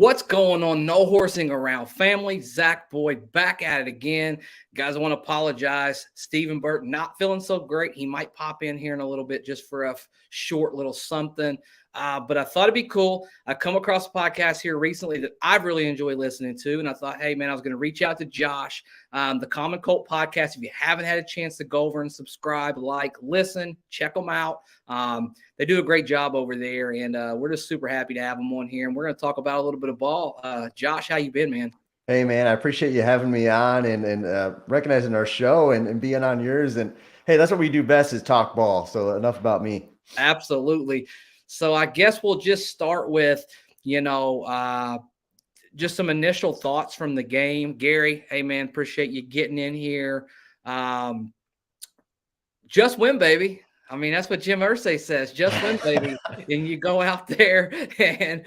What's going on? No horsing around family. Zach Boyd back at it again. Guys, I want to apologize. Stephen Burke not feeling so great. He might pop in here in a little bit just for a short little something. But I thought it'd be cool. I come across a podcast here recently that I've really enjoyed listening to. And I thought, hey, man, I was going to reach out to Josh, the Common Colt podcast. If you haven't had a chance to go over and subscribe, listen, check them out. They do a great job over there. And we're just super happy to have them on here. And we're going to talk about a little bit of ball. Josh, how you been, man? Hey, man, I appreciate you having me on and recognizing our show and being on yours. And hey, that's what we do best is talk ball. So enough about me. Absolutely. So I guess we'll just start with, just some initial thoughts from the game. Gary, hey, man, appreciate you getting in here. Just win, baby. I mean, that's what Jim Irsay says, just win, baby. And you go out there and,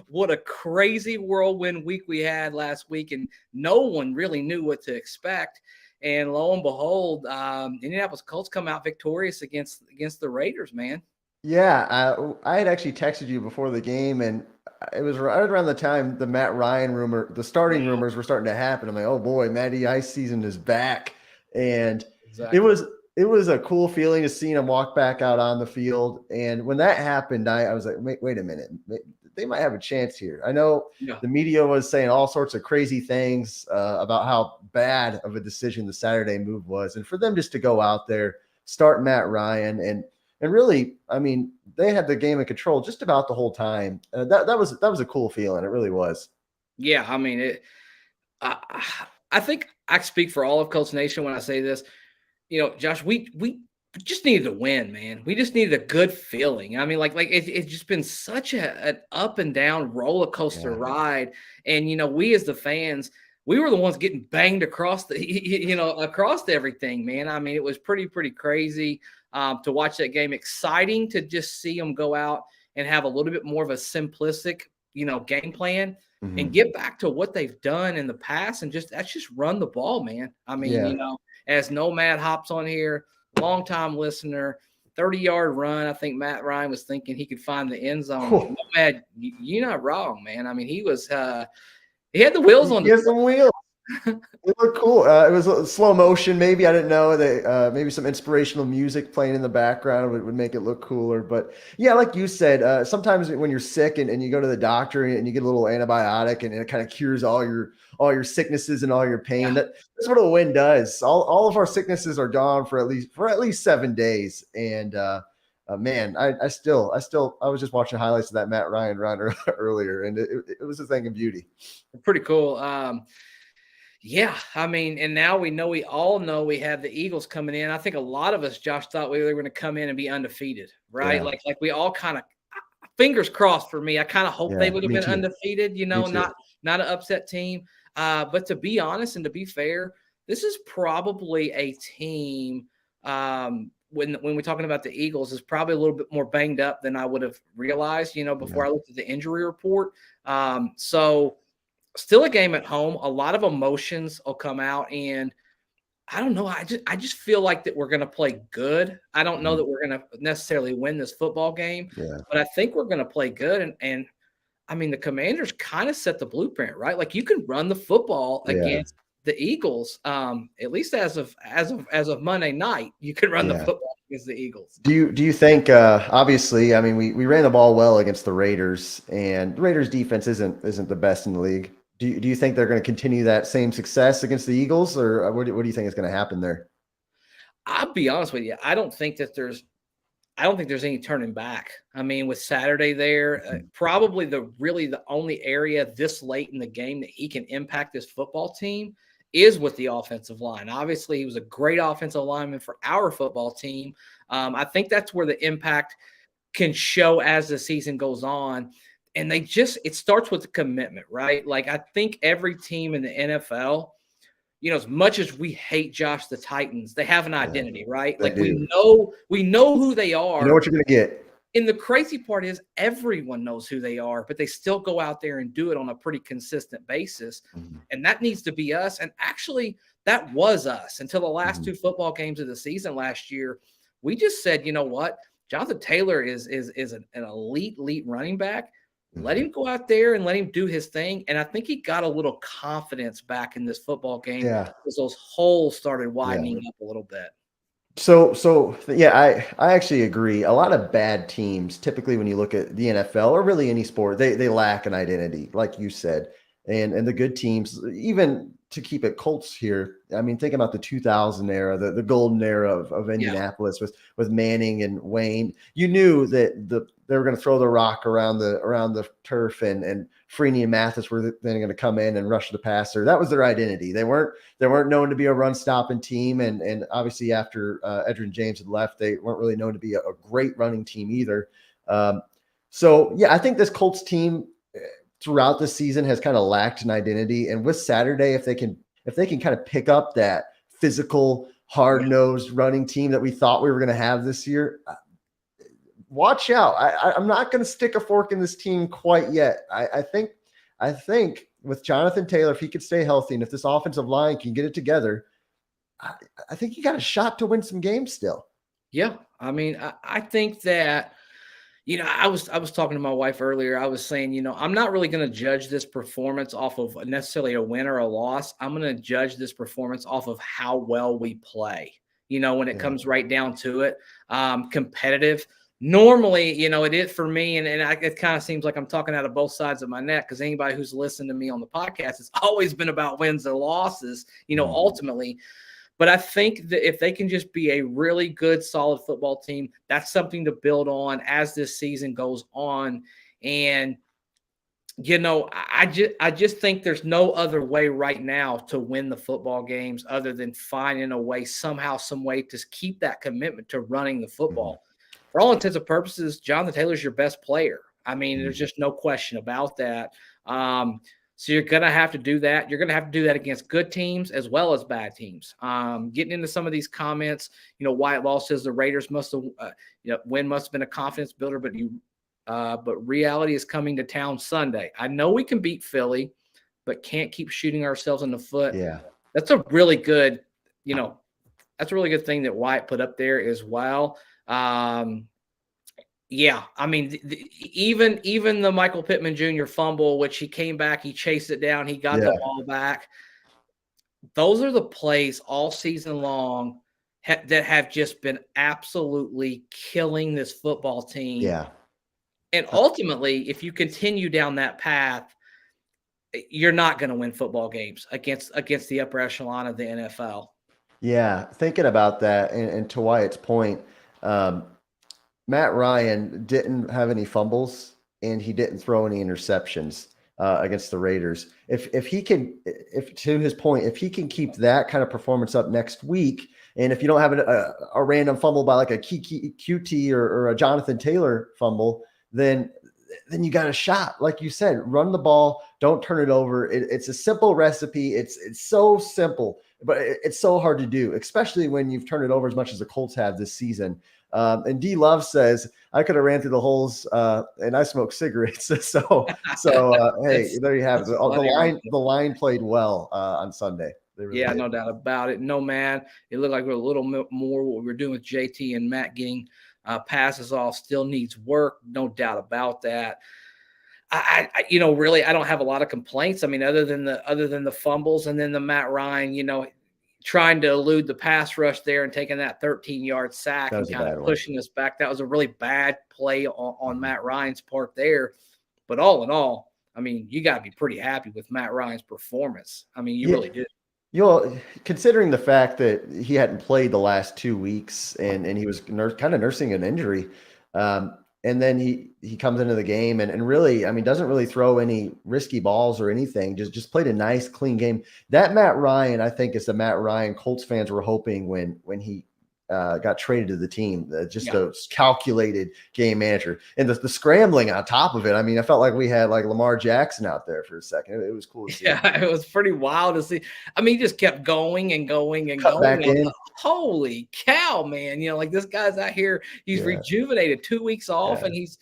what a crazy whirlwind week we had last week. And no one really knew what to expect. And lo and behold, Indianapolis Colts come out victorious against the Raiders, man. Yeah, I had actually texted you before the game, and it was right around the time the Matt Ryan the starting rumors were starting to happen. I'm like, oh boy, Matty Ice season is back. And Exactly. it was a cool feeling to see him walk back out on the field. And when that happened, I was like, wait a minute. They might have a chance here. I know the media was saying all sorts of crazy things about how bad of a decision the Saturday move was. And for them just to go out there, start Matt Ryan, and really, I mean, they had the game in control just about the whole time. That was a cool feeling. It really was. Yeah, I mean, I think I speak for all of Colts Nation when I say this. Josh, we just needed to win, man. We just needed a good feeling. I mean, it's just been such an up and down roller coaster ride. And, we as the fans, we were the ones getting banged across across everything, man. I mean, it was pretty crazy to watch that game. Exciting to just see them go out and have a little bit more of a simplistic, game plan and get back to what they've done in the past and just run the ball, man. I mean, as Nomad hops on here, longtime listener, 30-yard run. I think Matt Ryan was thinking he could find the end zone. Cool. Nomad, you're not wrong, man. I mean, he was he had the wheels on. He has some wheels. It looked cool. It was a slow motion. Maybe I didn't know that. Maybe some inspirational music playing in the background would make it look cooler. But yeah, like you said, sometimes when you're sick and you go to the doctor and you get a little antibiotic and it kind of cures all your sicknesses and all your pain. Yeah. That's what a win does. All of our sicknesses are gone for at least 7 days. And man, I was just watching highlights of that Matt Ryan run earlier, and it was a thing of beauty. Pretty cool. Yeah, I mean, and now we all know we have the Eagles coming in. I think a lot of us, Josh, thought we were going to come in and be undefeated, right? Yeah. Like we all kind of, fingers crossed for me. I kind of hope they would have been undefeated, not an upset team. But to be honest and to be fair, this is probably a team when we're talking about the Eagles is probably a little bit more banged up than I would have realized, before I looked at the injury report. So still a game at home. A lot of emotions will come out, and I don't know. I just feel like that we're going to play good. I don't know that we're going to necessarily win this football game, but I think we're going to play good. And I mean, the Commanders kind of set the blueprint, right? Like you can run the football against the Eagles. At least as of Monday night, you can run the football against the Eagles. Do you think? Obviously, I mean, we ran the ball well against the Raiders, and the Raiders' defense isn't the best in the league. Do you think they're going to continue that same success against the Eagles, or what do you think is going to happen there? I'll be honest with you. I don't think there's any turning back. I mean, with Saturday there, probably the only area this late in the game that he can impact this football team is with the offensive line. Obviously, he was a great offensive lineman for our football team. I think that's where the impact can show as the season goes on. And it starts with the commitment, right? Like I think every team in the NFL, as much as we hate Josh, the Titans, they have an identity, right? Like we know who they are. You know what you're going to get. And the crazy part is everyone knows who they are, but they still go out there and do it on a pretty consistent basis. And that needs to be us. And actually that was us until the last two football games of the season last year. We just said, you know what? Jonathan Taylor is an elite running back. Let him go out there and let him do his thing. And I think he got a little confidence back in this football game because those holes started widening up a little bit. So yeah, I actually agree. A lot of bad teams, typically when you look at the NFL or really any sport, they lack an identity, like you said. And the good teams, even to keep it Colts here, I mean, think about the 2000 era, the golden era of Indianapolis with Manning and Wayne. You knew that they were going to throw the rock around the turf, and Freeney and Mathis were then going to come in and rush the passer. That was their identity. They weren't known to be a run stopping team, and obviously after Edgerrin James had left, they weren't really known to be a great running team either. So yeah, I think this Colts team throughout the season has kind of lacked an identity, and with Saturday, if they can kind of pick up that physical, hard-nosed running team that we thought we were going to have this year, watch out. I'm not going to stick a fork in this team quite yet. I think with Jonathan Taylor, if he could stay healthy and if this offensive line can get it together, I think he got a shot to win some games still. Yeah. I mean, I think that, I was talking to my wife earlier. I was saying, I'm not really going to judge this performance off of necessarily a win or a loss. I'm going to judge this performance off of how well we play, when it comes right down to it. Competitive. Normally, it is for me, and it kind of seems like I'm talking out of both sides of my neck, because anybody who's listened to me on the podcast, it's always been about wins or losses, ultimately. But I think that if they can just be a really good, solid football team, that's something to build on as this season goes on. And, I just think there's no other way right now to win the football games other than finding a way, somehow, some way, to keep that commitment to running the football. For all intents and purposes, Jonathan Taylor's your best player. I mean, there's just no question about that. So you're going to have to do that. You're going to have to do that against good teams as well as bad teams. Getting into some of these comments, Wyatt Law says the Raiders must have, win must have been a confidence builder, but reality is coming to town Sunday. I know we can beat Philly, but can't keep shooting ourselves in the foot. Yeah. That's a really good, that's a really good thing that Wyatt put up there as well. Yeah, I mean, even the Michael Pittman Jr. fumble, which he came back, he chased it down, he got the ball back. Those are the plays all season long that have just been absolutely killing this football team. Yeah. And ultimately, if you continue down that path, you're not going to win football games against the upper echelon of the NFL. Yeah, thinking about that, and to Wyatt's point, Matt Ryan didn't have any fumbles and he didn't throw any interceptions against the Raiders. If to his point, if he can keep that kind of performance up next week, and if you don't have a random fumble by like a QT or a Jonathan Taylor fumble, then you got a shot. Like you said, run the ball, don't turn it over. It's a simple recipe. It's so simple, but it's so hard to do, especially when you've turned it over as much as the Colts have this season. And D Love says, I could have ran through the holes and I smoked cigarettes. So hey, there you have it. The line played well on Sunday. Really did. No doubt about it. No, man, it looked like we're a little more what we were doing with JT and Matt getting passes off. Still needs work. No doubt about that. Really, I don't have a lot of complaints. I mean, other than the fumbles and then the Matt Ryan, trying to elude the pass rush there and taking that 13-yard sack and kind of pushing us back. That was a really bad play on Matt Ryan's part there. But all in all, I mean, you got to be pretty happy with Matt Ryan's performance. I mean, you really do. Considering the fact that he hadn't played the last 2 weeks and he was kind of nursing an injury, and then he comes into the game and really, I mean, doesn't really throw any risky balls or anything. Just played a nice, clean game. That Matt Ryan, I think, is the Matt Ryan Colts fans were hoping when he got traded to the team. A calculated game manager, and the scrambling on top of it. I mean, I felt like we had like Lamar Jackson out there for a second. It was cool to see. Yeah, it was pretty wild to see. I mean, he just kept going and going and going. Back in. Holy cow, man! Like this guy's out here. He's rejuvenated. 2 weeks off, and he's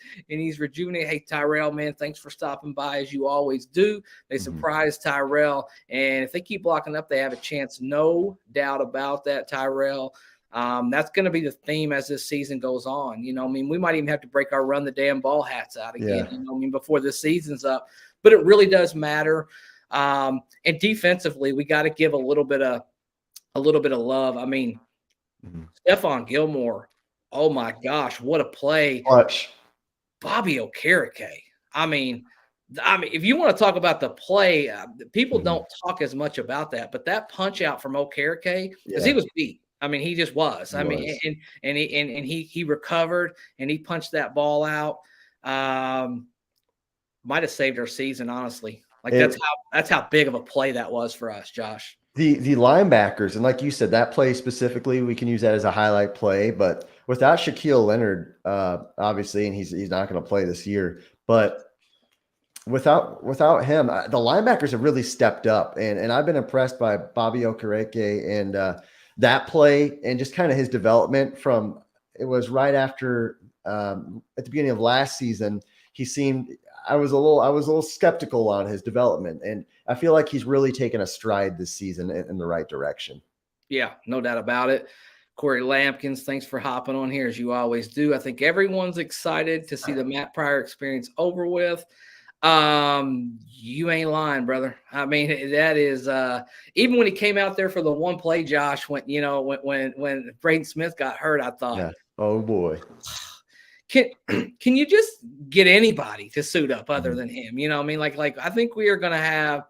rejuvenated. Hey, Tyrell, man, thanks for stopping by as you always do. They surprised Tyrell, and if they keep blocking up, they have a chance. No doubt about that, Tyrell. That's going to be the theme as this season goes on. I mean, we might even have to break our run the damn ball hats out again, I mean, before the season's up. But it really does matter. And defensively, we got to give a little bit of love. I mean, Stephon Gilmore, oh my gosh, what a play. Clutch. Bobby Okereke. I mean, if you want to talk about the play, people don't talk as much about that, but that punch out from Okereke, because he was beat. I mean, he just was. He recovered and he punched that ball out. Might have saved our season, honestly. Like that's how big of a play that was for us, Josh. The linebackers, and like you said, that play specifically, we can use that as a highlight play. But without Shaquille Leonard, obviously, and he's not going to play this year, but without him, the linebackers have really stepped up, and I've been impressed by Bobby Okereke and that play and just kind of his development from. It was right after at the beginning of last season. He seemed. I was a little skeptical on his development, and I feel like he's really taken a stride this season in the right direction. Yeah, no doubt about it. Corey Lampkins, thanks for hopping on here as you always do. I think everyone's excited to see the Matt Pryor experience over with. You ain't lying, brother. I mean, that is even when he came out there for the one play, Josh, when Braden Smith got hurt, I thought, oh boy. Can you just get anybody to suit up other than him? I mean, like I think we are going to have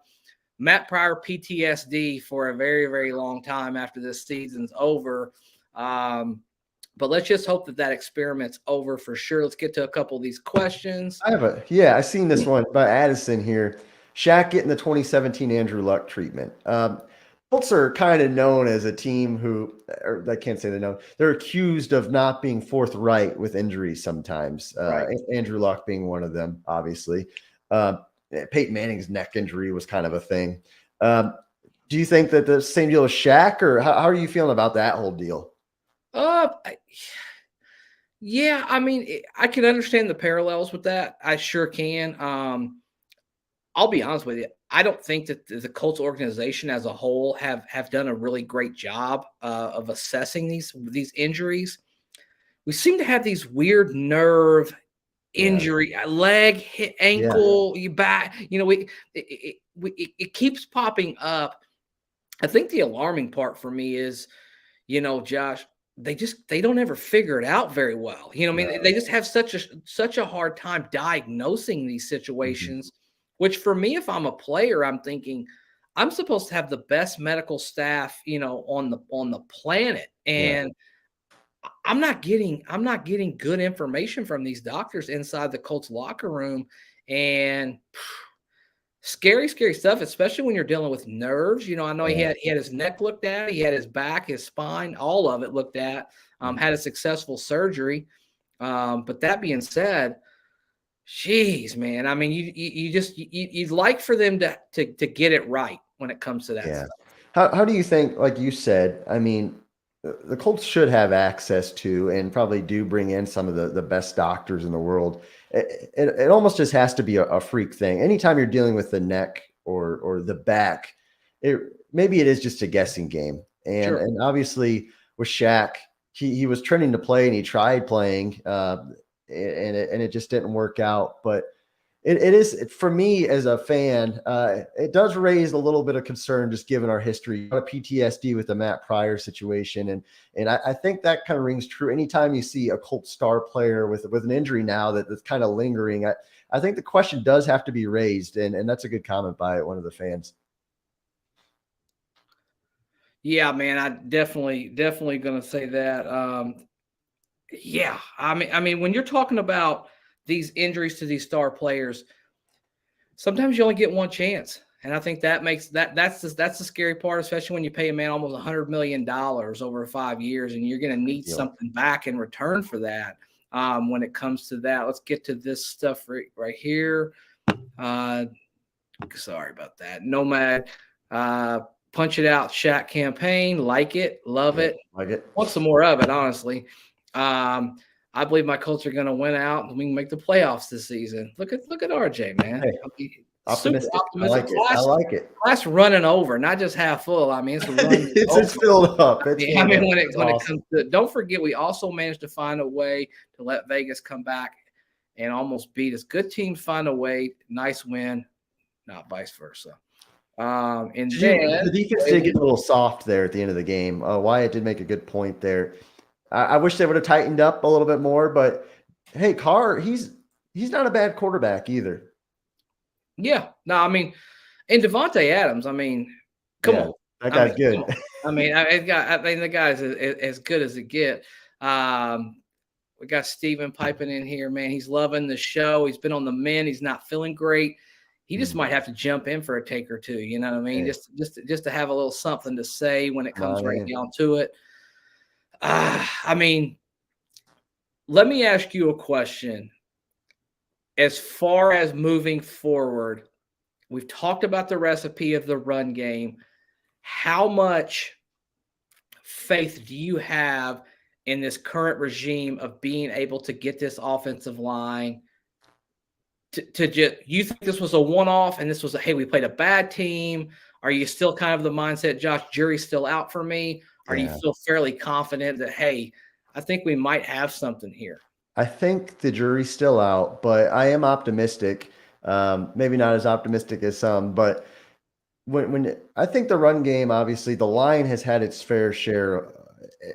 Matt Pryor PTSD for a very, very long time after this season's over. But let's just hope that experiment's over for sure. Let's get to a couple of these questions. I seen this one by Addison here. Shaq getting the 2017 Andrew Luck treatment. Colts are kind of known as a team who, or I can't say they're known, they're accused of not being forthright with injuries sometimes. Right. Andrew Luck being one of them, obviously. Peyton Manning's neck injury was kind of a thing. Do you think that the same deal with Shaq, or how are you feeling about that whole deal? Yeah, I mean, I can understand the parallels with that. I sure can. I'll be honest with you. I don't think that the Colts organization as a whole have done a really great job of assessing these injuries. We seem to have these weird nerve injury, leg, hit, ankle, you back. It keeps popping up. I think the alarming part for me is, Josh, they don't ever figure it out very well. I mean, they just have such a hard time diagnosing these situations. Which for me, if I'm a player, I'm thinking I'm supposed to have the best medical staff, on the planet, and I'm not getting good information from these doctors inside the Colts locker room, and scary stuff, especially when you're dealing with nerves. I know he had his neck looked at, he had his back, his spine, all of it looked at. Had a successful surgery, but that being said. Jeez, man. I mean, you'd like for them to get it right when it comes to that stuff. How do you think, like you said, I mean, the Colts should have access to and probably do bring in some of the best doctors in the world. It almost just has to be a freak thing. Anytime you're dealing with the neck or the back, maybe it is just a guessing game. And obviously with Shaq, he was training to play and he tried playing, and it just didn't work out. But it is, for me as a fan, it does raise a little bit of concern, just given our history, a PTSD with the Matt Pryor situation. And I think that kind of rings true. Anytime you see a Colt star player with an injury now that's kind of lingering, I think the question does have to be raised. And that's a good comment by one of the fans. Yeah, man, I definitely going to say that. Yeah, I mean, when you're talking about these injuries to these star players, sometimes you only get one chance, and I think that makes that's the scary part, especially when you pay a man almost $100 million over 5 years, and you're going to need something back in return for that. When it comes to that, let's get to this stuff right here. Sorry about that. Nomad, punch it out, Shaq campaign, like it, love it, like it. Want some more of it, honestly. I believe my Colts are going to win out and we can make the playoffs this season. Look at RJ, man. Hey, Super Optimistic. I optimistic. like it. I like it. Class running over, not just half full. I mean, it's running It's filled up. It's I mean, when it awesome. comes to it, don't forget, we also managed to find a way to let Vegas come back and almost beat us. Good teams find a way. Nice win, not vice versa. And then The defense did get a little soft there at the end of the game. Wyatt did make a good point there. I wish they would have tightened up a little bit more, but hey, Carr, he's not a bad quarterback either. Yeah, no, I mean, and Devontae Adams, I mean, come on, that guy's good. I mean, I think the guy's as good as it get. We got Steven piping in here, man. He's loving the show. He's been on the mend. He's not feeling great. He just might have to jump in for a take or two. You know what I mean? Hey. Just to have a little something to say when it comes right down to it. I mean, let me ask you a question. As far as moving forward, we've talked about the recipe of the run game. How much faith do you have in this current regime of being able to get this offensive line to just, you think this was a one-off and this was hey, we played a bad team? Are you still kind of the mindset, Josh, jury's still out for me? Or do you feel fairly confident that, hey, I think we might have something here? I think the jury's still out, but I am optimistic. Maybe not as optimistic as some, but when I think the run game, obviously the line has had its fair share.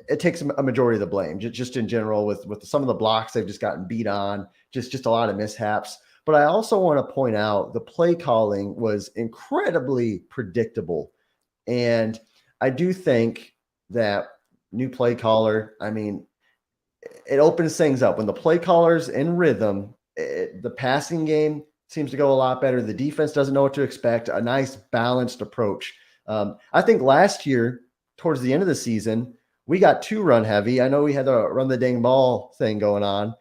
It takes a majority of the blame, just in general with some of the blocks they've just gotten beat on, just a lot of mishaps. But I also want to point out the play calling was incredibly predictable. And I do think that new play caller, I mean, it opens things up. When the play caller's in rhythm, the passing game seems to go a lot better. The defense doesn't know what to expect. A nice balanced approach. I think last year, towards the end of the season, we got too run heavy. I know we had the run the dang ball thing going on,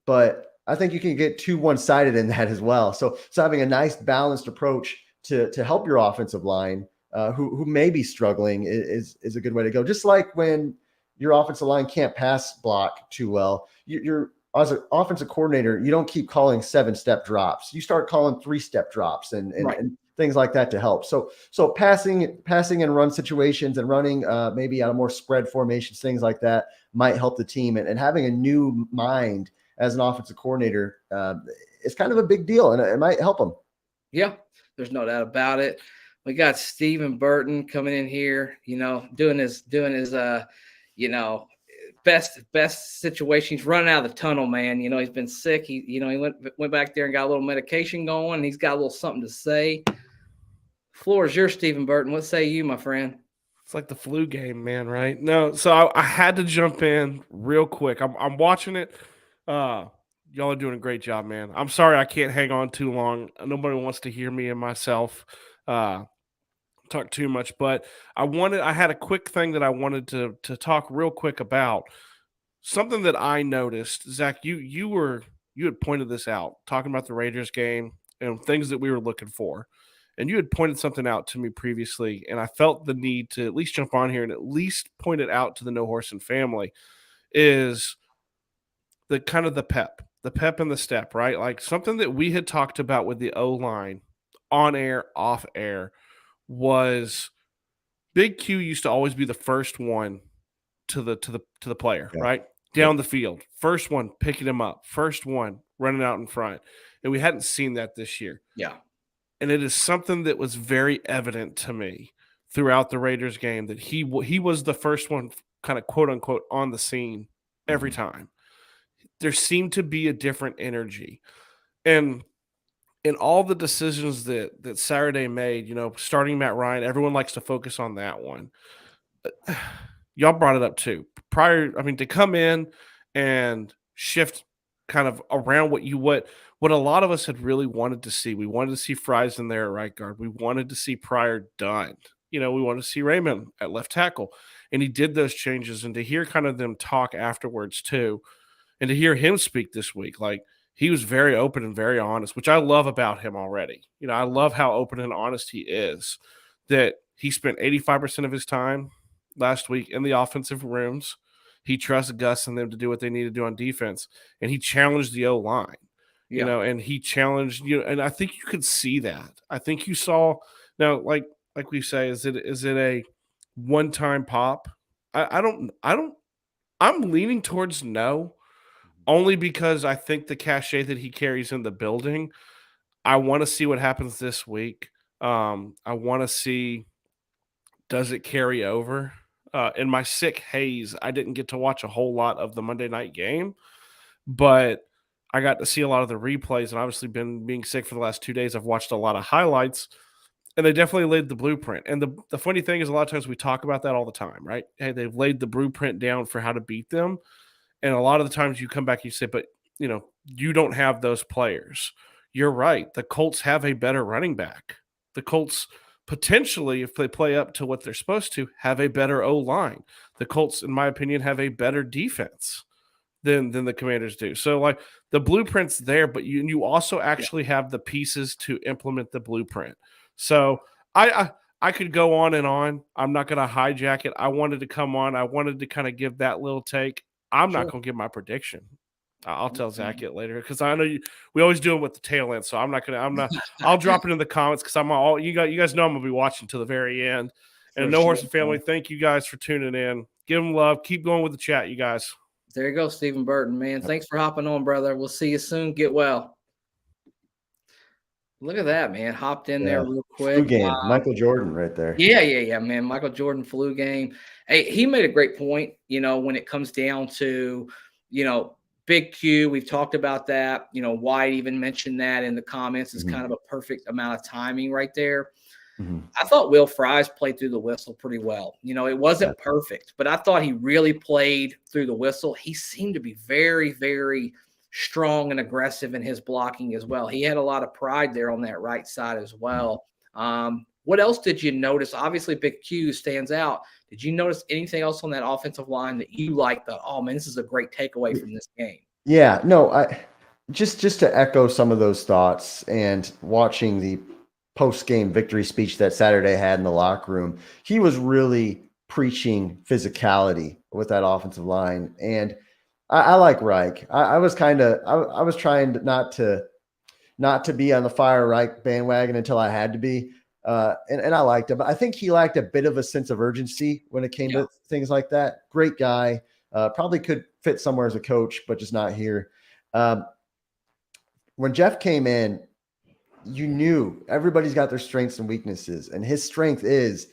but I think you can get too one-sided in that as well. So having a nice balanced approach to help your offensive line, who may be struggling, is a good way to go. Just like when your offensive line can't pass block too well, you're as an offensive coordinator, you don't keep calling 7-step drops. You start calling 3-step drops and things like that to help. So passing and run situations and running maybe out of more spread formations, things like that might help the team. And having a new mind as an offensive coordinator is kind of a big deal, and it might help them. Yeah, there's no doubt about it. We got Stephen Burton coming in here, doing his best situation. He's running out of the tunnel, man. He's been sick. He went back there and got a little medication going, and he's got a little something to say. Floor is yours, Stephen Burton. What say you, my friend? It's like the flu game, man, right? No, so I had to jump in real quick. I'm watching it. Y'all are doing a great job, man. I'm sorry I can't hang on too long. Nobody wants to hear me and myself talk too much, but I had a quick thing that I wanted to talk real quick about. Something that I noticed, Zach, you had pointed this out, talking about the Raiders game and things that we were looking for. And you had pointed something out to me previously, and I felt the need to at least jump on here and at least point it out to the No Horson family, is the kind of the pep and the step, right? Like something that we had talked about with the O-line on air, off air, was Big Q used to always be the first one to the player, right? Down the field. First one picking him up. First one running out in front. And we hadn't seen that this year. Yeah. And it is something that was very evident to me throughout the Raiders game, that he was the first one kind of quote unquote on the scene every time. There seemed to be a different energy. And in all the decisions that Saturday made, starting Matt Ryan, everyone likes to focus on that one. Y'all brought it up too. To come in and shift kind of around what a lot of us had really wanted to see. We wanted to see Fries in there at right guard. We wanted to see Pryor done. We wanted to see Raymond at left tackle. And he did those changes. And to hear kind of them talk afterwards too, and to hear him speak this week, like, he was very open and very honest, which I love about him already. I love how open and honest he is, that he spent 85% of his time last week in the offensive rooms. He trusts Gus and them to do what they need to do on defense, and he challenged the O-line. you know, and he challenged you. And I think you could see that. I think you saw now, like we say, is it a one-time pop? I'm leaning towards no, only because I think the cachet that he carries in the building. I want to see what happens this week. I want to see, does it carry over? In my sick haze, I didn't get to watch a whole lot of the Monday night game, but I got to see a lot of the replays, and obviously being sick for the last 2 days, I've watched a lot of highlights, and they definitely laid the blueprint. And the funny thing is, a lot of times we talk about that all the time, right? Hey, they've laid the blueprint down for how to beat them. And a lot of the times you come back and you say, but, you don't have those players. You're right. The Colts have a better running back. The Colts potentially, if they play up to what they're supposed to, have a better O-line. The Colts, in my opinion, have a better defense than the Commanders do. So, like, the blueprint's there, but you also actually have the pieces to implement the blueprint. So I could go on and on. I'm not going to hijack it. I wanted to come on. I wanted to kind of give that little take. I'm not going to give my prediction. I'll tell Zach it later because I know we always do it with the tail end. So I'm not. I'll drop it in the comments because you guys know I'm gonna be watching to the very end. And No Horse and Family, thank you guys for tuning in. Give them love. Keep going with the chat, you guys. There you go, Stephen Burton, man. Thanks for hopping on, brother. We'll see you soon. Get well. Look at that, man. Hopped in there real quick. Flu game. Michael Jordan right there. Yeah, man. Michael Jordan flu game. Hey, he made a great point, when it comes down to, Big Q. We've talked about that. White even mentioned that in the comments. It's kind of a perfect amount of timing right there. Mm-hmm. I thought Will Fries played through the whistle pretty well. It wasn't perfect, but I thought he really played through the whistle. He seemed to be very, very strong and aggressive in his blocking as well. He had a lot of pride there on that right side as well. What else did you notice? Obviously, Big Q stands out. Did you notice anything else on that offensive line that you liked? Oh man, this is a great takeaway from this game. Yeah, no, I just to echo some of those thoughts and watching the post-game victory speech that Saturday had in the locker room, he was really preaching physicality with that offensive line. And I like Reich. I was trying not to be on the fire Reich bandwagon until I had to be. And I liked him. I think he lacked a bit of a sense of urgency when it came to things like that. Great guy. Probably could fit somewhere as a coach, but just not here. When Jeff came in, you knew everybody's got their strengths and weaknesses. And his strength is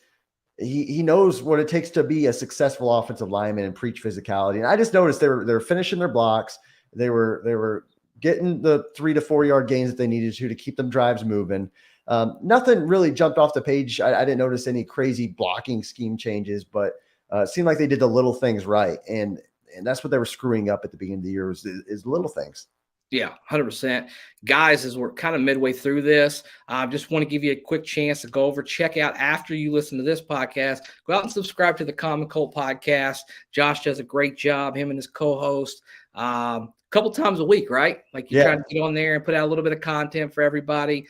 he knows what it takes to be a successful offensive lineman and preach physicality. And I just noticed they were finishing their blocks. They were getting the 3 to 4 yard gains that they needed to keep them drives moving. Nothing really jumped off the page. I didn't notice any crazy blocking scheme changes, but it seemed like they did the little things right. And that's what they were screwing up at the beginning of the year is little things. Yeah, 100%. Guys, as we're kind of midway through this, I just want to give you a quick chance to go over, check out after you listen to this podcast, go out and subscribe to the Common Cold podcast. Josh does a great job, him and his co-host, a couple times a week, right? Like you're trying to get on there and put out a little bit of content for everybody.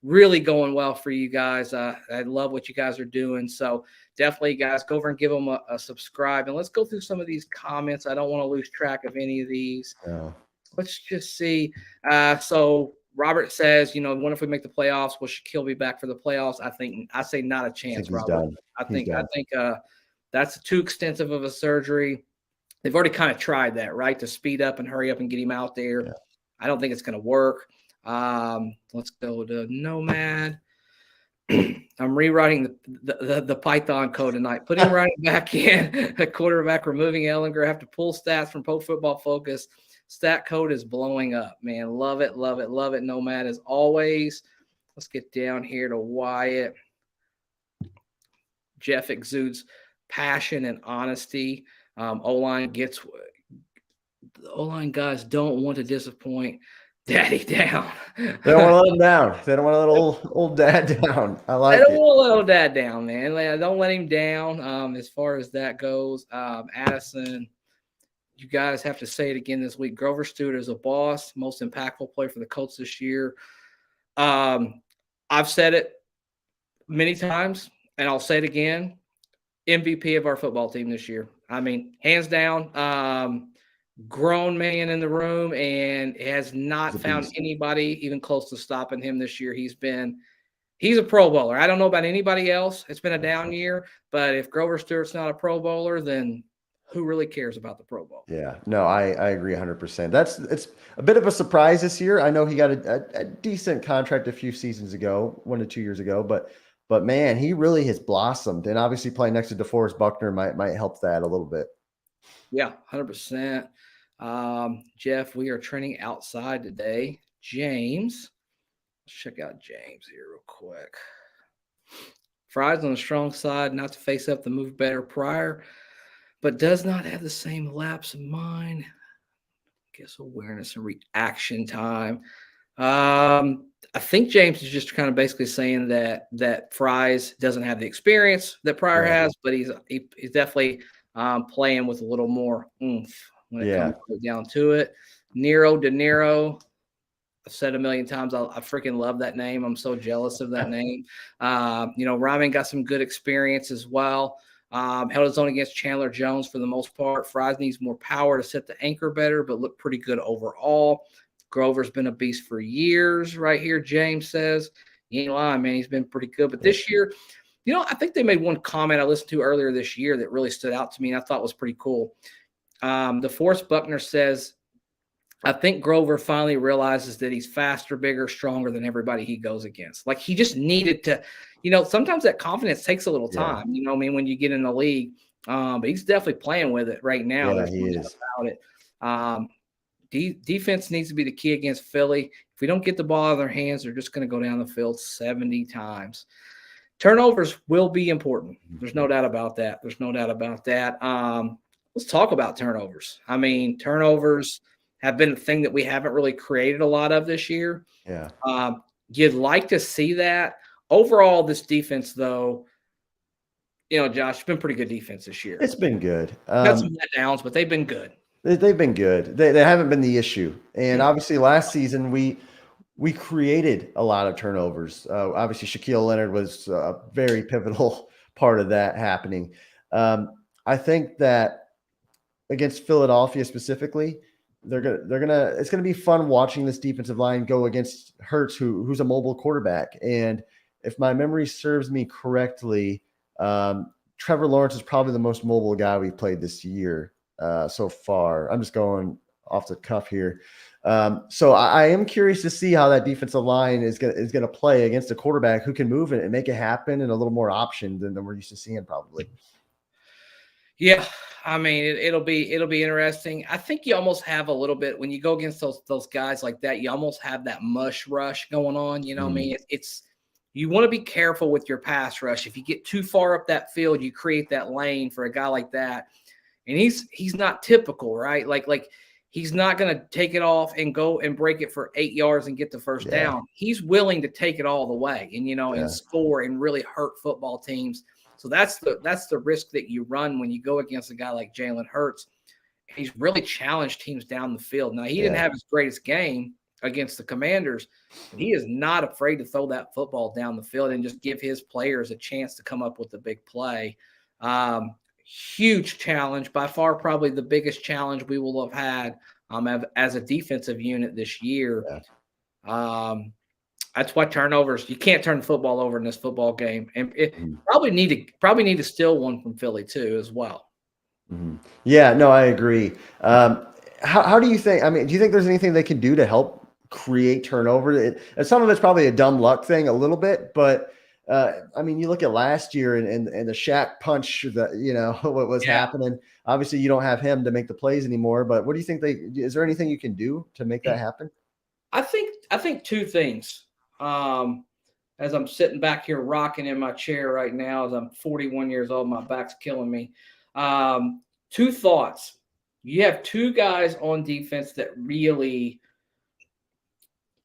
Really going well for you guys. I love what you guys are doing. So definitely, guys, go over and give them a subscribe. And let's go through some of these comments. I don't want to lose track of any of these. Yeah. Let's just see. So Robert says, what if we make the playoffs? Will Shaquille be back for the playoffs? I say not a chance, Robert. I think that's too extensive of a surgery. They've already kind of tried that, right? To speed up and hurry up and get him out there. Yeah. I don't think it's going to work. Let's go to Nomad. I'm rewriting the Python code tonight. Putting running back in a quarterback, removing Ellinger. Have to pull stats from Pro Football Focus. Stat code is blowing up, man. Love it, love it, love it. Nomad as always. Let's get down here to Wyatt. Jeff exudes passion and honesty. O-line guys don't want to disappoint Daddy down. They don't want to let him down. They don't want to let old dad down. I like it. They don't want to let old dad down, man. Don't let him down as far as that goes. Addison, you guys have to say it again this week. Grover Stewart is a boss, most impactful player for the Colts this year. I've said it many times, and I'll say it again. MVP of our football team this year. I mean, hands down. grown man in the room and has not He's a found beast. anybody even close to stopping him this year. He's a Pro Bowler. I don't know about anybody else. It's been a down year, but if Grover Stewart's not a Pro Bowler, then who really cares about the Pro Bowl? Yeah, no, I agree 100%. It's a bit of a surprise this year. I know he got a decent contract a few seasons ago, 1 to 2 years ago, but man, he really has blossomed. And obviously playing next to DeForest Buckner might help that a little bit. Yeah, 100%. Jeff, we are training outside today. James, let's check out James here real quick. Fries on the strong side, not to face up the move better prior, but does not have the same lapse of mind. I guess awareness and reaction time. I think James is just kind of basically saying that Fries doesn't have the experience that Pryor has, but he's definitely playing with a little more oomph when it comes down to it. Nero De Niro, I've said a million times, I freaking love that name. I'm so jealous of that name. Ryman got some good experience as well. Held his own against Chandler Jones for the most part. Fries needs more power to set the anchor better, but looked pretty good overall. Grover's been a beast for years right here, James says. He ain't lying, man. He's been pretty good. But this year, I think they made one comment I listened to earlier this year that really stood out to me and I thought was pretty cool. DeForest Buckner says, I think Grover finally realizes that he's faster, bigger, stronger than everybody he goes against. Like he just needed to, sometimes that confidence takes a little time, when you get in the league. But he's definitely playing with it right now. Yeah, he is. About it. Defense needs to be the key against Philly. If we don't get the ball out of their hands, they're just going to go down the field 70 times. Turnovers will be important. There's no doubt about that. Let's talk about turnovers. I mean, turnovers have been a thing that we haven't really created a lot of this year. Yeah. You'd like to see that. Overall, this defense, though, Josh, it's been pretty good defense this year. It's been good. Got some letdowns, but they've been good. They've been good. They haven't been the issue. And obviously last season we created a lot of turnovers. Obviously Shaquille Leonard was a very pivotal part of that happening. I think that against Philadelphia specifically, it's gonna be fun watching this defensive line go against Hurts, who's a mobile quarterback. And if my memory serves me correctly, Trevor Lawrence is probably the most mobile guy we've played this year so far. I'm just going off the cuff here. So I am curious to see how that defensive line is gonna play against a quarterback who can move it and make it happen and a little more option than we're used to seeing probably. Yeah, I mean it'll be interesting. I think you almost have a little bit when you go against those guys like that. You almost have that mush rush going on. What I mean? It's you want to be careful with your pass rush. If you get too far up that field, you create that lane for a guy like that, and he's not typical, right? Like he's not going to take it off and go and break it for 8 yards and get the first down. He's willing to take it all the way and and score and really hurt football teams. So that's the risk that you run when you go against a guy like Jalen Hurts. He's really challenged teams down the field. Now, he didn't have his greatest game against the Commanders, but he is not afraid to throw that football down the field and just give his players a chance to come up with the big play. Huge challenge, by far probably the biggest challenge we will have had as a defensive unit this year. That's why turnovers, you can't turn the football over in this football game. And it probably need to steal one from Philly too as well. Yeah, no, I agree. How do you think, do you think there's anything they can do to help create turnover? And some of it's probably a dumb luck thing a little bit, but you look at last year and the Shaq punch that, what was happening. Obviously you don't have him to make the plays anymore, but what do you think is there anything you can do to make that happen? I think two things. As I'm sitting back here rocking in my chair right now, as I'm 41 years old, my back's killing me. Two thoughts. You have two guys on defense that really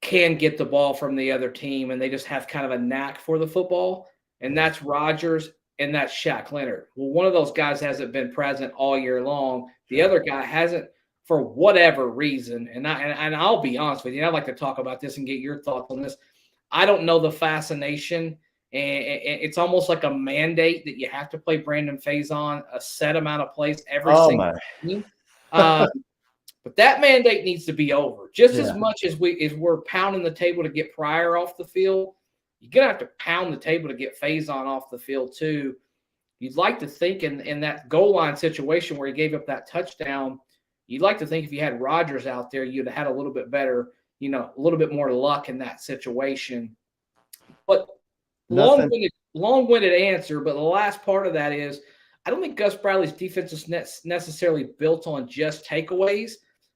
can get the ball from the other team, and they just have kind of a knack for the football, and that's Rodgers and that's Shaq Leonard. Well, one of those guys hasn't been present all year long. The other guy hasn't for whatever reason, and I'll be honest with you, I'd like to talk about this and get your thoughts on this. I don't know the fascination, and it's almost like a mandate that you have to play Brandon Faison a set amount of plays every single game. But that mandate needs to be over. Just as much as we're pounding the table to get Pryor off the field, you're going to have to pound the table to get Faison off the field too. You'd like to think in that goal line situation where he gave up that touchdown, you'd like to think if you had Rodgers out there, you'd have had a little bit better, a little bit more luck in that situation. But long-winded answer, but the last part of that is I don't think Gus Bradley's defense is necessarily built on just takeaways.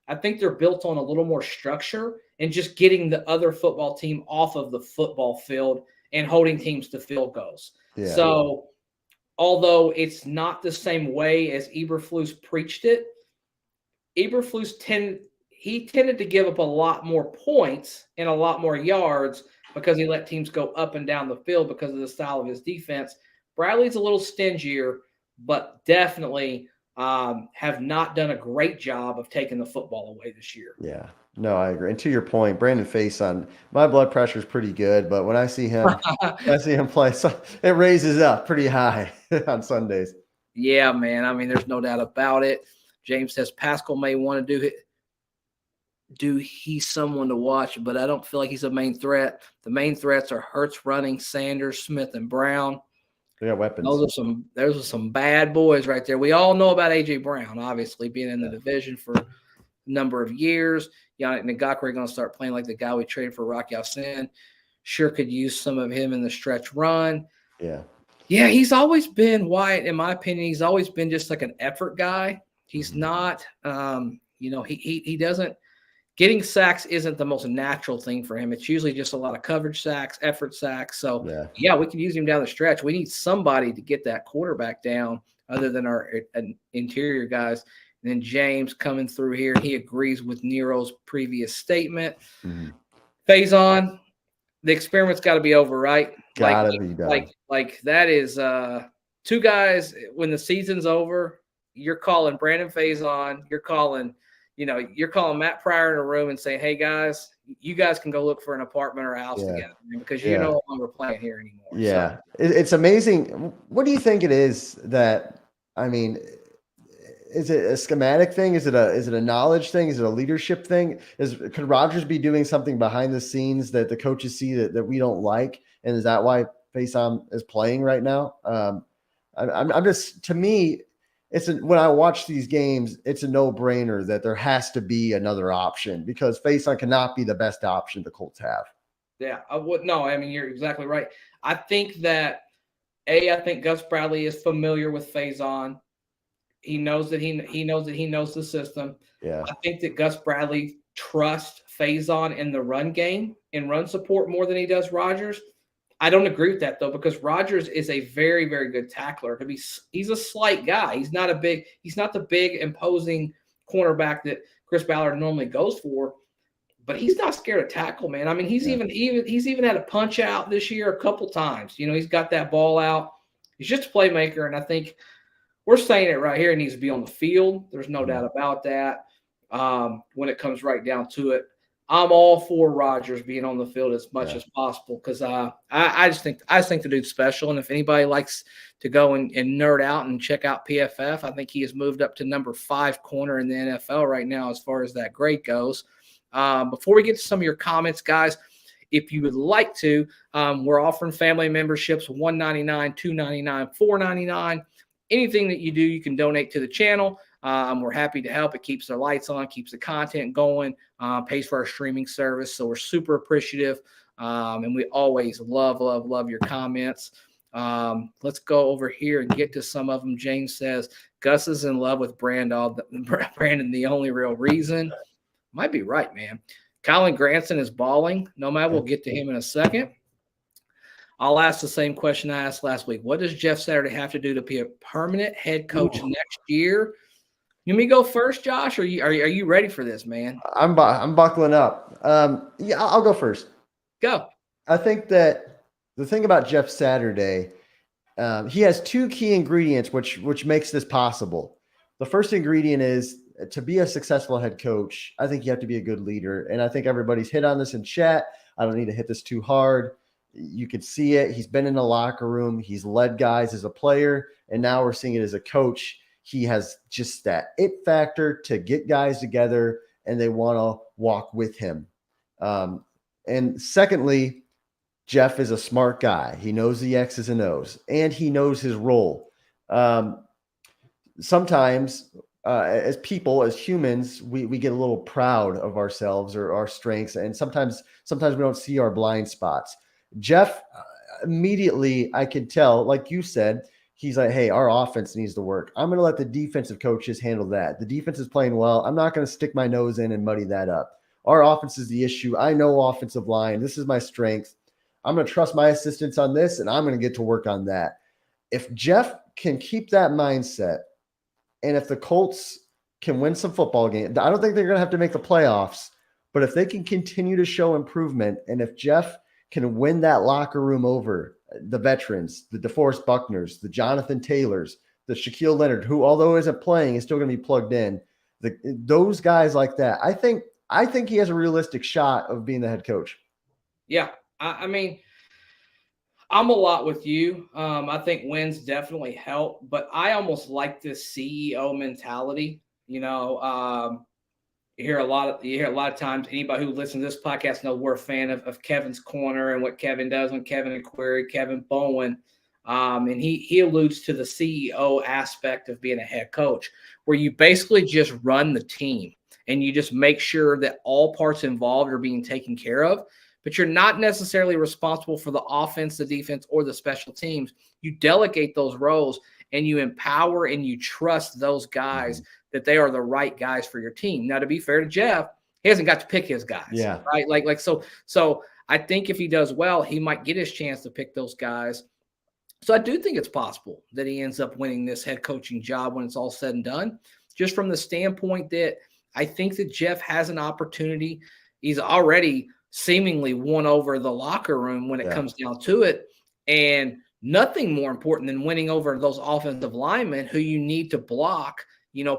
I think they're built on a little more structure and just getting the other football team off of the football field and holding teams to field goals. Yeah. So although it's not the same way as Eberflus preached it, Eberflus tended to give up a lot more points and a lot more yards because he let teams go up and down the field because of the style of his defense. Bradley's a little stingier, but definitely have not done a great job of taking the football away this year. Yeah, no, I agree. And to your point, Brandon Faison, my blood pressure is pretty good, but when I see him, play, so it raises up pretty high on Sundays. Yeah, man. I mean, there's no doubt about it. James says Pascal may want to he's someone to watch, but I don't feel like he's a main threat. The main threats are Hurts running, Sanders, Smith, and Brown. They got weapons. Those are some bad boys right there. We all know about A.J. Brown, obviously, being in the division for a number of years. Yannick Ngakoue going to start playing like the guy we traded for Rock Sin. Sure could use some of him in the stretch run. Yeah. Yeah, he's always been, Wyatt, in my opinion, he's always been just like an effort guy. He's not, he doesn't. Getting sacks isn't the most natural thing for him. It's usually just a lot of coverage sacks, effort sacks. So, yeah, we can use him down the stretch. We need somebody to get that quarterback down other than our interior guys. And then James coming through here, he agrees with Nero's previous statement. Mm-hmm. Faison, the experiment's got to be over, right? Gotta be done. Like that is two guys when the season's over. You're calling Brandon Faison. You're calling Matt Pryor in a room and saying, hey, guys, you guys can go look for an apartment or a house together because you're no longer playing here anymore. Yeah, so. It's amazing. What do you think it is that, I mean, is it a schematic thing? Is it a knowledge thing? Is it a leadership thing? Could Rodgers be doing something behind the scenes that the coaches see that we don't like? And is that why Faison is playing right now? I'm just, to me, when I watch these games, it's a no-brainer that there has to be another option because Faison cannot be the best option the Colts have. Yeah, I would. No, I mean, you're exactly right. I think that I think Gus Bradley is familiar with Faison. He knows that he knows the system. Yeah. I think that Gus Bradley trusts Faison in the run game and run support more than he does Rodgers. I don't agree with that though, because Rodgers is a very, very good tackler. He's a slight guy. He's not the big imposing cornerback that Chris Ballard normally goes for, but he's not scared to tackle, man. I mean, he's even had a punch out this year a couple times. He's got that ball out. He's just a playmaker, and I think we're saying it right here. He needs to be on the field. There's no doubt about that. When it comes right down to it, I'm all for Rodgers being on the field as much as possible because I just think the dude's special. And if anybody likes to go and nerd out and check out PFF, I think he has moved up to number 5 corner in the NFL right now as far as that grade goes. Before we get to some of your comments, guys, if you would like to, we're offering family memberships, $199, $299, $499. Anything that you do, you can donate to the channel. We're happy to help. It keeps the lights on, keeps the content going, pays for our streaming service. So we're super appreciative. And we always love your comments. Let's go over here and get to some of them. James says, Gus is in love with Brandon, the only real reason. Might be right, man. Colin Granson is balling. Nomad, we'll get to him in a second. I'll ask the same question I asked last week. What does Jeff Saturday have to do to be a permanent head coach next year? You want me to go first, Josh, or are you ready for this, man? I'm buckling up. I'll go first. Go. I think that the thing about Jeff Saturday, he has 2 key ingredients which makes this possible. The first ingredient is to be a successful head coach. I think you have to be a good leader, and I think everybody's hit on this in chat. I don't need to hit this too hard. You could see it. He's been in the locker room. He's led guys as a player, and now we're seeing it as a coach. he has just that it factor to get guys together and they want to walk with him. And secondly, Jeff is a smart guy. He knows the X's and O's, and he knows his role. Sometimes as people, as humans, we get a little proud of ourselves or our strengths, and sometimes we don't see our blind spots. Jeff, immediately I could tell, like you said, he's like, hey, our offense needs to work. I'm going to let the defensive coaches handle that. The defense is playing well. I'm not going to stick my nose in and muddy that up. Our offense is the issue. I know offensive line. This is my strength. I'm going to trust my assistants on this, and I'm going to get to work on that. If Jeff can keep that mindset, and if the Colts can win some football games, I don't think they're going to have to make the playoffs, but if they can continue to show improvement, and if Jeff can win that locker room over, the veterans, the DeForest Buckners, the Jonathan Taylors, the Shaquille Leonard, who although isn't playing is still going to be plugged in, those guys like that, I think he has a realistic shot of being the head coach. Yeah, I mean, I'm a lot with you. I think wins definitely help, but I almost like this CEO mentality. You hear a lot of times, anybody who listens to this podcast knows we're a fan of Kevin's Corner and what Kevin does when Kevin and Query, Kevin Bowen. And he alludes to the CEO aspect of being a head coach, where you basically just run the team and you just make sure that all parts involved are being taken care of. But you're not necessarily responsible for the offense, the defense, or the special teams. You delegate those roles and you empower and you trust those guys that they are the right guys for your team. Now, to be fair to Jeff, he hasn't got to pick his guys, right? Like so I think if he does well, he might get his chance to pick those guys. So I do think it's possible that he ends up winning this head coaching job when it's all said and done, just from the standpoint that I think that Jeff has an opportunity. He's already seemingly won over the locker room when it comes down to it. And nothing more important than winning over those offensive linemen who you need to block,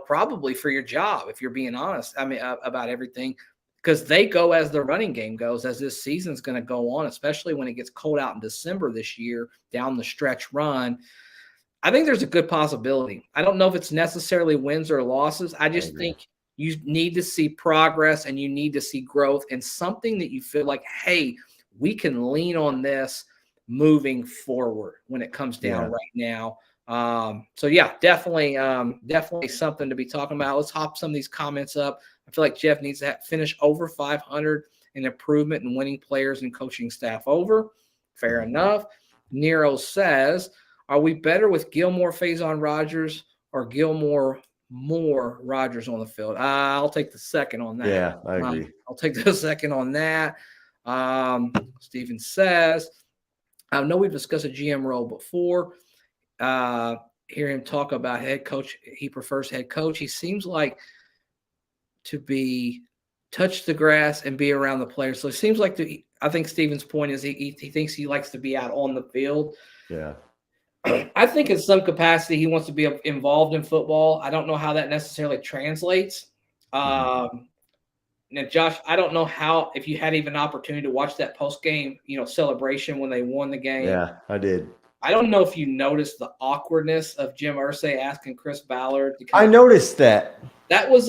probably for your job, if you're being honest, about everything, because they go as the running game goes, as this season's going to go on, especially when it gets cold out in December this year, down the stretch run. I think there's a good possibility. I don't know if it's necessarily wins or losses. I just think you need to see progress and you need to see growth and something that you feel like, hey, we can lean on this moving forward when it comes down right now. So definitely something to be talking about. Let's hop some of these comments up. I feel like Jeff needs to finish over 500 in improvement in winning players and coaching staff over. Fair enough. Nero says, are we better with Gilmore, Faison, Rodgers, or Gilmore more Rodgers on the field? I'll take the second on that. Yeah, I agree. I'll take the second on that. Steven says, I know we've discussed a GM role before. Hear him talk about head coach. He prefers head coach. He seems like to be touch the grass and be around the players. So it seems like I think Steven's point is he thinks he likes to be out on the field. Yeah. I think in some capacity he wants to be involved in football. I don't know how that necessarily translates. Now, Josh, I don't know if you had even an opportunity to watch that post-game, celebration when they won the game. Yeah, I did. I don't know if you noticed the awkwardness of Jim Irsay asking Chris Ballard to I noticed that. That was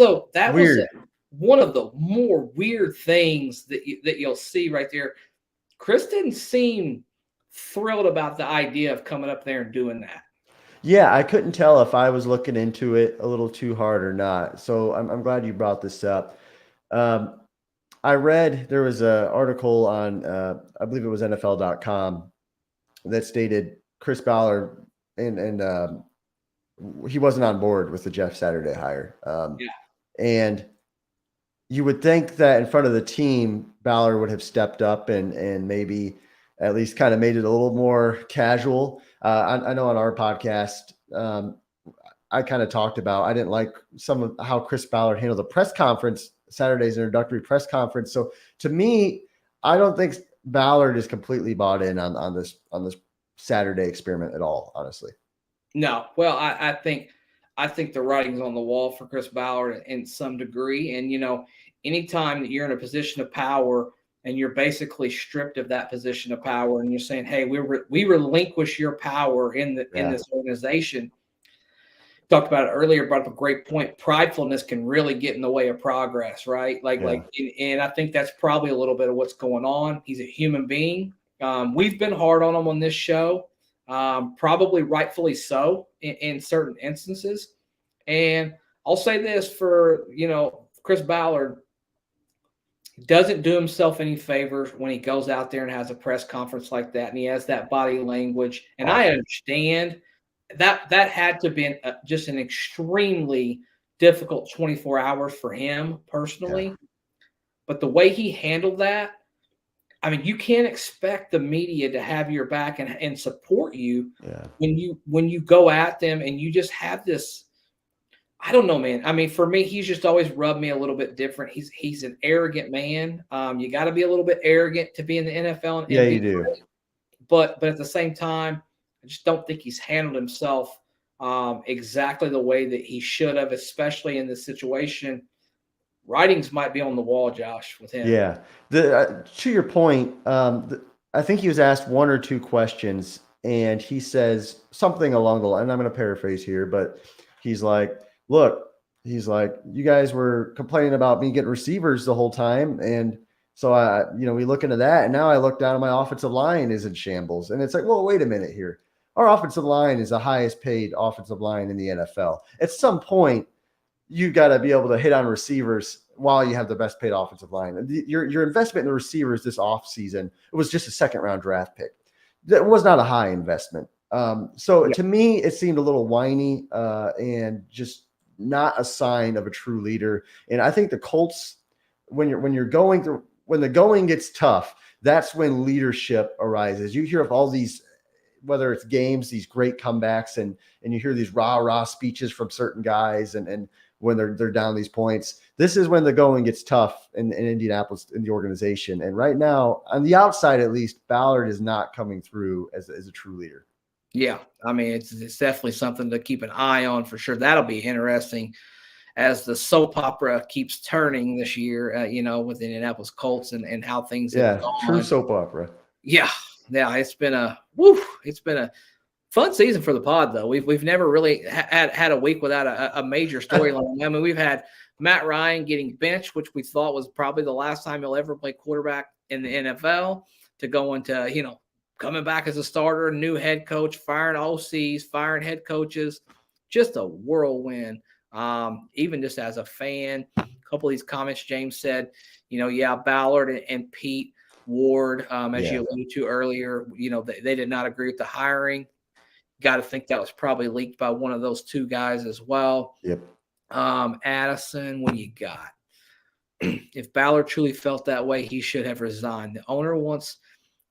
weird. One of the more weird things that you'll see right there. Chris didn't seem thrilled about the idea of coming up there and doing that. Yeah, I couldn't tell if I was looking into it a little too hard or not. So I'm glad you brought this up. I read there was an article on, I believe it was NFL.com that stated Chris Ballard and he wasn't on board with the Jeff Saturday hire. And you would think that in front of the team, Ballard would have stepped up and maybe at least kind of made it a little more casual. I know on our podcast, I kind of talked about, I didn't like some of how Chris Ballard handled the press conference, Saturday's introductory press conference. So to me, I don't think Ballard is completely bought in on this Saturday experiment at all, honestly. No, well, I think the writing's on the wall for Chris Ballard in some degree. And, anytime that you're in a position of power and you're basically stripped of that position of power and you're saying, hey, we relinquish your power in this organization, talked about it earlier, brought up a great point. Pridefulness can really get in the way of progress, right? And I think that's probably a little bit of what's going on. He's a human being. We've been hard on him on this show, probably rightfully so in certain instances. And I'll say this for, Chris Ballard doesn't do himself any favors when he goes out there and has a press conference like that, and he has that body language. And I understand that had to be just an extremely difficult 24 hours for him personally. Yeah. But the way he handled that, I mean, you can't expect the media to have your back and support you when you go at them and you just have this. I don't know, man. I mean, for me, he's just always rubbed me a little bit different. He's an arrogant man. You got to be a little bit arrogant to be in the NFL. And you do. Great. But at the same time, I just don't think he's handled himself exactly the way that he should have, especially in this situation. Writings might be on the wall, Josh, with him. Yeah. To your point, I think he was asked one or two questions, and he says something along the line, and I'm going to paraphrase here, but he's like, look, you guys were complaining about me getting receivers the whole time. And so we look into that, and now I look down and my offensive line is in shambles. And it's like, well, wait a minute here. Our offensive line is the highest paid offensive line in the NFL. At some point, you got to be able to hit on receivers while you have the best paid offensive line. Your investment in the receivers this offseason, it was just a second-round draft pick. That was not a high investment. To me, it seemed a little whiny and just not a sign of a true leader. And I think the Colts, when the going gets tough, that's when leadership arises. You hear of all these, whether it's games, these great comebacks, and you hear these rah-rah speeches from certain guys, and when they're down these points. This is when the going gets tough in Indianapolis, in the organization. And right now, on the outside at least, Ballard is not coming through as a true leader. Yeah, I mean, it's definitely something to keep an eye on for sure. That'll be interesting as the soap opera keeps turning this year, with the Indianapolis Colts and how things have gone. True soap opera. Yeah, it's been a fun season for the pod, though. We've never really had a week without a major storyline. I mean, we've had Matt Ryan getting benched, which we thought was probably the last time he'll ever play quarterback in the NFL, to go into, coming back as a starter, new head coach, firing OCs, firing head coaches, just a whirlwind. Even just as a fan, a couple of these comments James said, Ballard and Pete Ward, as you alluded to earlier, they did not agree with the hiring. Got to think that was probably leaked by one of those two guys as well. Yep. Addison, what do you got? If Ballard truly felt that way, he should have resigned. The owner wants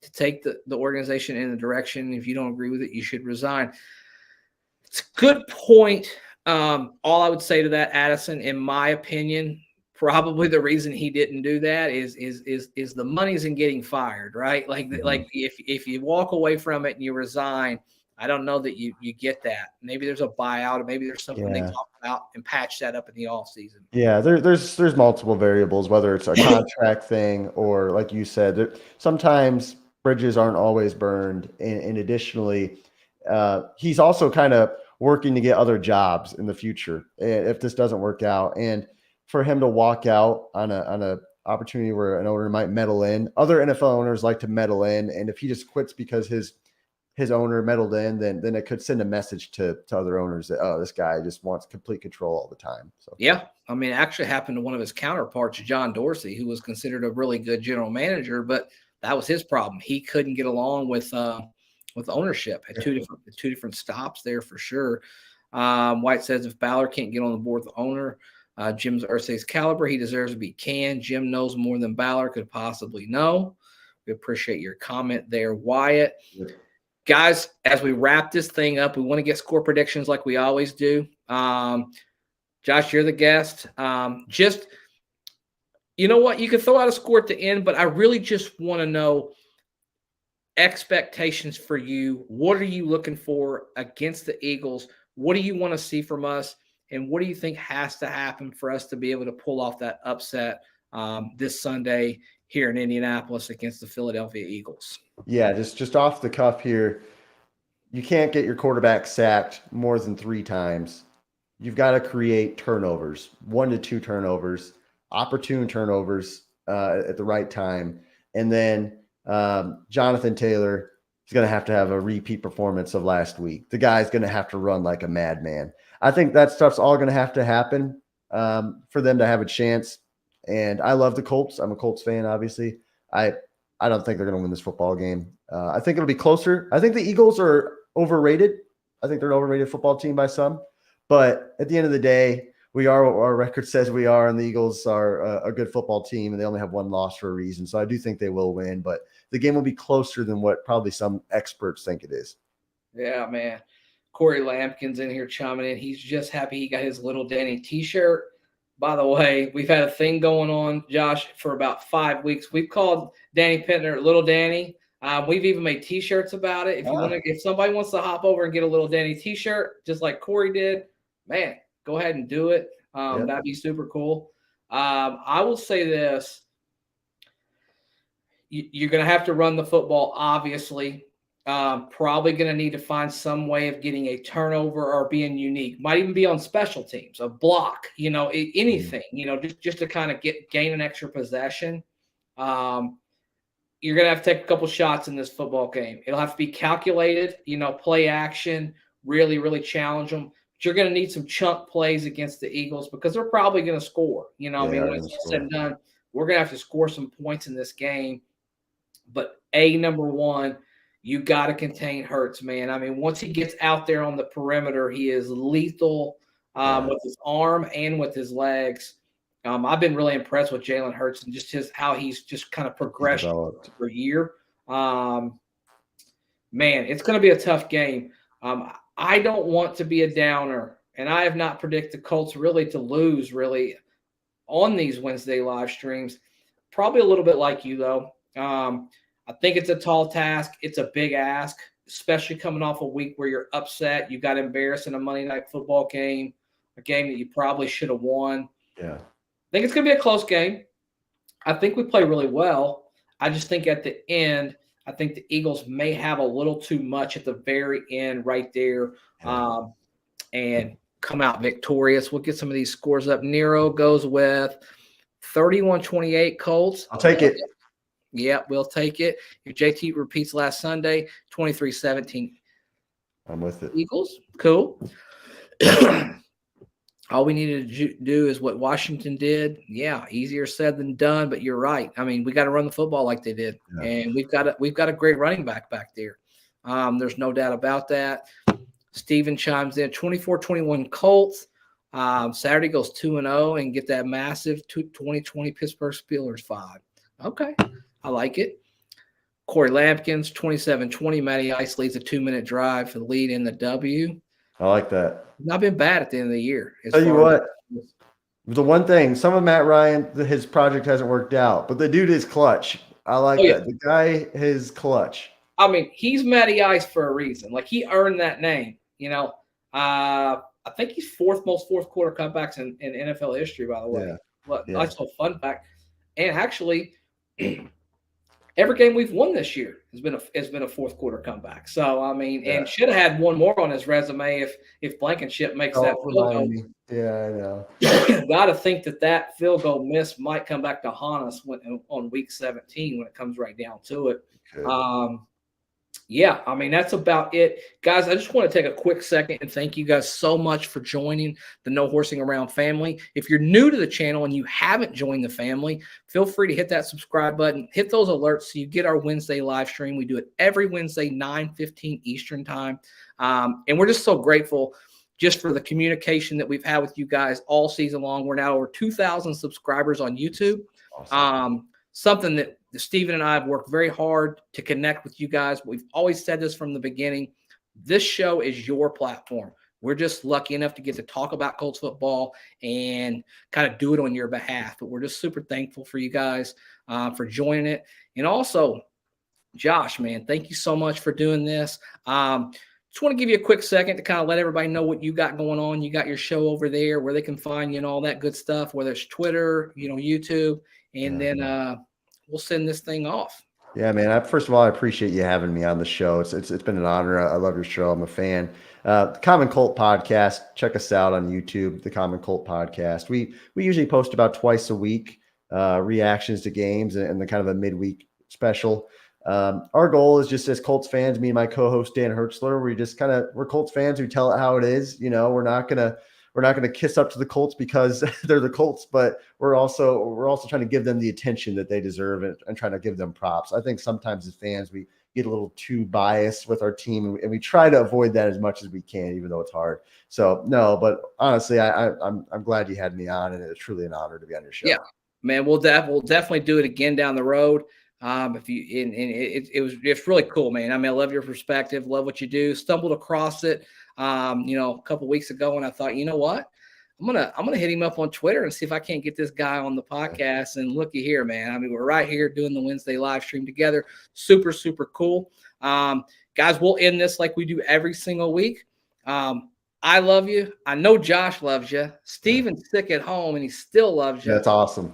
to take the organization in the direction. If you don't agree with it, you should resign. It's a good point. All I would say to that, Addison, in my opinion, probably the reason he didn't do that is the money's in getting fired, right? Like if you walk away from it and you resign, I don't know that you get that. Maybe there's a buyout, or maybe there's something they talk about and patch that up in the offseason. Yeah, there's multiple variables, whether it's a contract thing or, like you said, sometimes bridges aren't always burned. And additionally, he's also kind of working to get other jobs in the future if this doesn't work out. And for him to walk out on a opportunity where an owner might meddle in, other NFL owners like to meddle in, and if he just quits because his owner meddled in, then it could send a message to other owners that, oh, this guy just wants complete control all the time. So yeah, I mean, it actually happened to one of his counterparts, John Dorsey, who was considered a really good general manager, but that was his problem. He couldn't get along with ownership. Had two different stops there for sure. White says if Ballard can't get on the board with the owner, Jim's Irsay's caliber, he deserves to be canned. Jim knows more than Ballard could possibly know. We appreciate your comment there, Wyatt. Yep. Guys, as we wrap this thing up, we want to get score predictions like we always do. Josh, you're the guest. Just, you know what? You can throw out a score at the end, but I really just want to know expectations for you. What are you looking for against the Eagles? What do you want to see from us? And what do you think has to happen for us to be able to pull off that upset this Sunday here in Indianapolis against the Philadelphia Eagles? Yeah, just off the cuff here, you can't get your quarterback sacked more than 3 times you've got to create turnovers, 1 to 2 turnovers, opportune turnovers at the right time. And then Jonathan Taylor is going to have a repeat performance of last week. The guy's going to have to run like a madman. I think that stuff's all going to happen for them to have a chance. And I love the Colts. I'm a Colts fan, obviously. I don't think they're going to win this football game. I think it'll be closer. I think the Eagles are overrated. I think they're an overrated football team by some. But at the end of the day, we are what our record says we are, and the Eagles are a good football team, and they only have 1 loss for a reason. So I do think they will win, but the game will be closer than what probably some experts think it is. Yeah, man. Corey Lampkin's in here chiming in. He's just happy he got his Little Danny t-shirt. By the way, we've had a thing going on, Josh, for about 5 weeks. We've called Danny Pittner Little Danny. We've even made t-shirts about it. If somebody wants to hop over and get a Little Danny t-shirt, just like Corey did, man, go ahead and do it. That'd be super cool. I will say this. You're going to have to run the football, obviously. Probably going to need to find some way of getting a turnover or being unique. Might even be on special teams, a block, anything, just to kind of gain an extra possession. You're going to have to take a couple shots in this football game. It'll have to be calculated, play action, really, really challenge them. But you're going to need some chunk plays against the Eagles because they're probably going to score. When it's all said and done, we're going to have to score some points in this game. But number one, you got to contain Hurts, man. I mean, once he gets out there on the perimeter, he is lethal with his arm and with his legs. I've been really impressed with Jalen Hurts and just how he's just kind of progressed per year. Man, it's going to be a tough game. I don't want to be a downer, and I have not predicted the Colts really to lose really on these Wednesday live streams. Probably a little bit like you, though. I think it's a tall task. It's a big ask, especially coming off a week where you're upset. You got embarrassed in a Monday Night Football game, a game that you probably should have won. Yeah. I think it's going to be a close game. I think we play really well. I just think at the end, I think the Eagles may have a little too much at the very end right there and come out victorious. We'll get some of these scores up. Nero goes with 31-28 Colts. I'll take it. Yeah, we'll take it. If JT repeats last Sunday, 23-17. I'm with it. Eagles, cool. All we needed to do is what Washington did. Yeah, easier said than done, but you're right. I mean, we got to run the football like they did, and we've got a great running back there. There's no doubt about that. Steven chimes in, 24-21 Colts. Saturday goes 2-0 and get that massive 2020 Pittsburgh Steelers 5. Okay. I like it. Corey Lampkins, 27-20. Matty Ice leads a 2-minute drive for the lead in the W. I like that. Not been bad at the end of the year. Tell you what, the one thing, some of Matt Ryan, his project hasn't worked out, but the dude is clutch. I like that. The guy is clutch. I mean, he's Matty Ice for a reason. Like, he earned that name, I think he's fourth quarter comebacks in NFL history, by the way. Nice little fun fact. And actually, every game we've won this year has been a fourth quarter comeback. So I mean, and should have had one more on his resume if Blankenship makes that field goal. Yeah, I know. Got to think that field goal miss might come back to haunt us on week 17 when it comes right down to it. Okay. Yeah, I mean, that's about it. Guys, I just want to take a quick second and thank you guys so much for joining the No Horsing Around family. If you're new to the channel and you haven't joined the family, feel free to hit that subscribe button, hit those alerts so you get our Wednesday live stream. We do it every Wednesday, 9:15 Eastern time. And we're just so grateful just for the communication that we've had with you guys all season long. We're now over 2,000 subscribers on YouTube. Awesome. Something that Steven and I have worked very hard to connect with you guys. We've always said this from the beginning. This show is your platform. We're just lucky enough to get to talk about Colts football and kind of do it on your behalf. But we're just super thankful for you guys for joining it. And also, Josh, man, thank you so much for doing this. Just want to give you a quick second to kind of let everybody know what you got going on. You got your show over there, where they can find you and all that good stuff, whether it's Twitter, YouTube, and then we'll send this thing off. Yeah, man. First of all, I appreciate you having me on the show. It's been an honor. I love your show. I'm a fan. The Common Colt Podcast. Check us out on YouTube. The Common Colt Podcast. We usually post about twice a week, reactions to games and the kind of a midweek special. Our goal is just as Colts fans, me and my co-host Dan Hertzler, we're Colts fans who tell it how it is. You know, we're not gonna kiss up to the Colts because they're the Colts, but we're also trying to give them the attention that they deserve and trying to give them props. I think sometimes as fans we get a little too biased with our team, and we try to avoid that as much as we can, even though it's hard. So no, but honestly, I'm glad you had me on, and it's truly an honor to be on your show. Yeah, man, we'll definitely do it again down the road. If you and it's really cool, man. I mean, I love your perspective, love what you do. Stumbled across it, a couple weeks ago, and I thought, you know what, I'm gonna hit him up on Twitter and see if I can't get this guy on the podcast. And looky here, man. I mean, we're right here doing the Wednesday live stream together. Super, super cool. Guys, we'll end this like we do every single week. I love you. I know Josh loves you. Steven's sick at home and he still loves you. That's awesome.